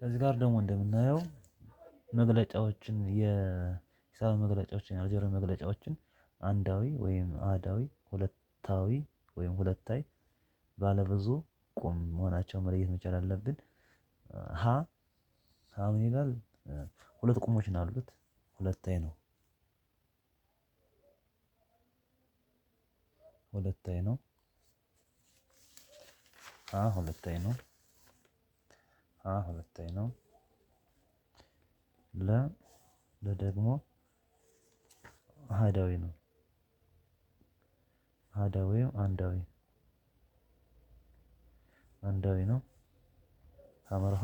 ከዚህ ጋር ደግሞ እንደምናየው መግለጫዎችን የሂሳብ መግለጫዎችን የአልጀብራ መግለጫዎችን አንዳዊ ወይም አሃዳዊ ሁለታዊ ወይም ሁለታይ ባለብዙ ቁም መሆናቸውን መለየት መቻል አለብን። ሀ ምን ይላል? ሁለት ቁሞች ነው ያሉት ሁለታይ ነው። ሁለታይ ነው። ሁለታይ ነው። ሁለታይ ነው። ለ ደግሞ አሃዳዊ ነው። አሃዳዊ ወይም አንዳዊ ነው። ሐመርሃ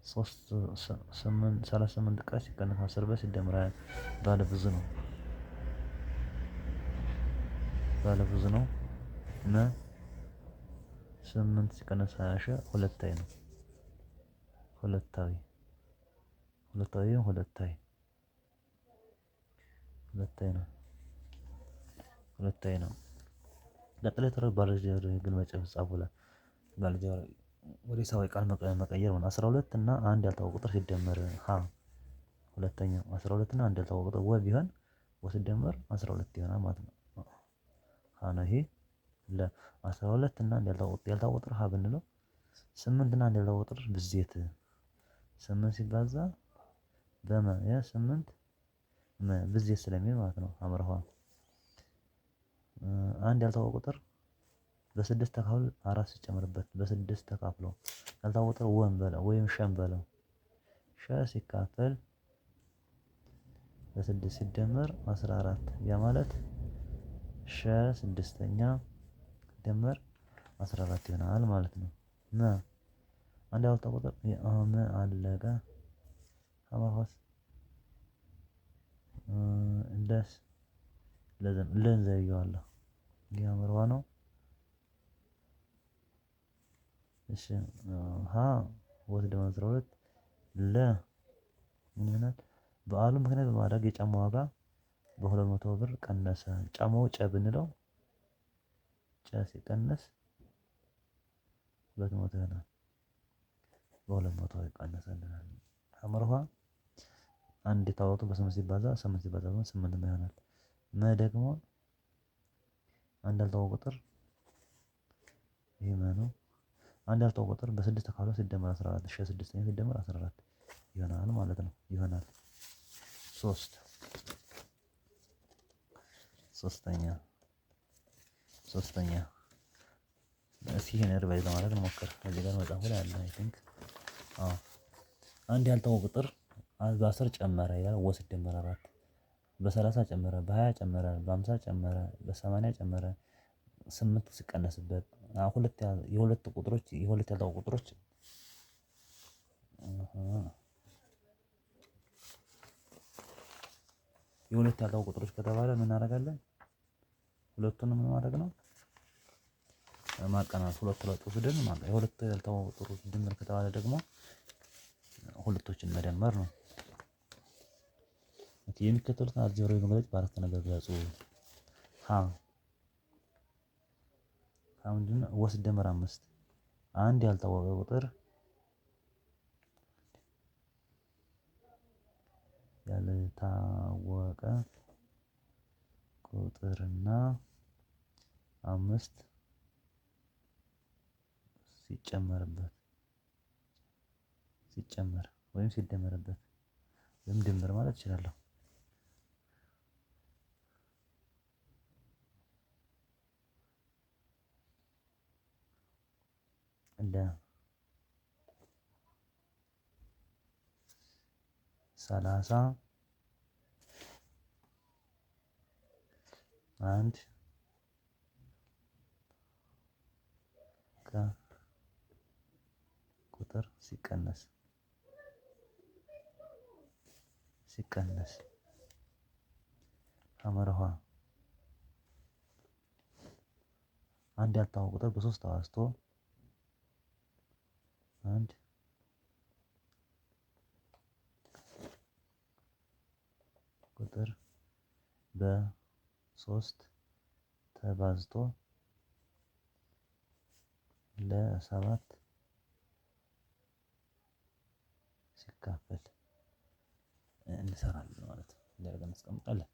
38 ቀን ሲቀነስ 10 ሲደመር 20 ባለ ብዙ ነው። ነው። 8 ሲቀነስ 20 ሁለታይ ነው። ሁለታዊ ሁለታይ ነው። ሁለታይ ነው። ለጥሬ ባለጀብር ግልመጫ ጻፉላ ባለጀብር ወደ ሂሳባዊ ቃል መቀየር ነው። 12 እና አንድ ያልታወቀ ቁጥር ሲደመር ሁለተኛው 12 እና አንድ ያልታወቀ ቁጥር ቢሆን ሲደመር 12 ይሆናል ማለት ነው። ነው ይሄ ለ12 እና አንድ ያልታወቀ ቁጥር ብንለው 8 እና አንድ ያልታወቀ ቁጥር ብዜት 8 ሲባዛ በ8 ብዜት ስለሚል ማለት ነው። ሐመርሃ አንድ ያልታወቀ ቁጥር በስድስት ተካፍሎ 4 ሲጨመርበት በስድስት ተካፍሎ ያልታወቀ ቁጥር ወይም ሸ በለው ሲካፈል በስድስት ሲደመር 14 ያ ማለት ስድስተኛ ሲደመር 14 ይሆናል ማለት ነው። አንድ ያልታወቀ ቁጥር አለቀ ሐመርሃስ ለን ዘርዬዋለሁ ይሄ ሐመርሃ ነው። እሺ ወስደው 12 ምን ይሆናል? በዓሉ ምክንያት በማድረግ የጫማ ዋጋ በ200 ብር ቀነሰ። ጫማው ብንለው ሲቀነስ 200 ይሆናል። በ200 ይቀነስልናል። ሐመርሃ አንድ የታወቀ በ8 ሲባዛ 8 ሲባዛ 8 ይሆናል። ደግሞ አንድ ያልታወቀ ቁጥር ይሄ ነው። አንድ ያልታወቀ ቁጥር በስድስት ተካፍሎ ሲደመር 14 ስድስተኛ ሲደመር 14 ይሆናል ማለት ነው። ይሆናል ሶስተኛ እስኪ ይሄን ሪቫይዝ ለማድረግ እንሞክር። እዚህ ጋር መጽሐፉ ላይ አለ አይ ቲንክ አንድ ያልታወቀ ቁጥር በ10 ጨመረ ይላል ሲደመር 4 በ30 ጨመረ በ20 ጨመረ በ50 ጨመረ በ80 ጨመረ 8 ሲቀነስበት የሁለት ያልታወቁ ቁጥሮች የሁለት ያልታወቁ ቁጥሮች ከተባለ ምን እናደርጋለን? ሁለቱንም ምን ማድረግ ነው? ማቀናነስ ሁለት ወስደን የሁለት ያልታወቁ ቁጥሮች ድምር ከተባለ ደግሞ ሁለቶችን መደመር ነው። የሚከተሉትን አልጀብራዊ መግለጫ በአረፍተ ነገር ግለጹ። ምንድነው? ሲደመር 5 አንድ ያልታወቀ ቁጥር ያልታወቀ ቁጥርና 5 ሲጨመር ወይም ሲደመርበት ወይም ድምር ማለት እችላለሁ። እንደ 30 አንድ ቁጥር ሲቀነስ ሐመርሃ አንድ ያልታወቀ ቁጥር በ3 ተባዝቶ አንድ ቁጥር በ3 ተባዝቶ ለ7 ሲካፈል እንሰራለን ማለት ነው። እንዲህ አድርገን እናስቀምጣለን።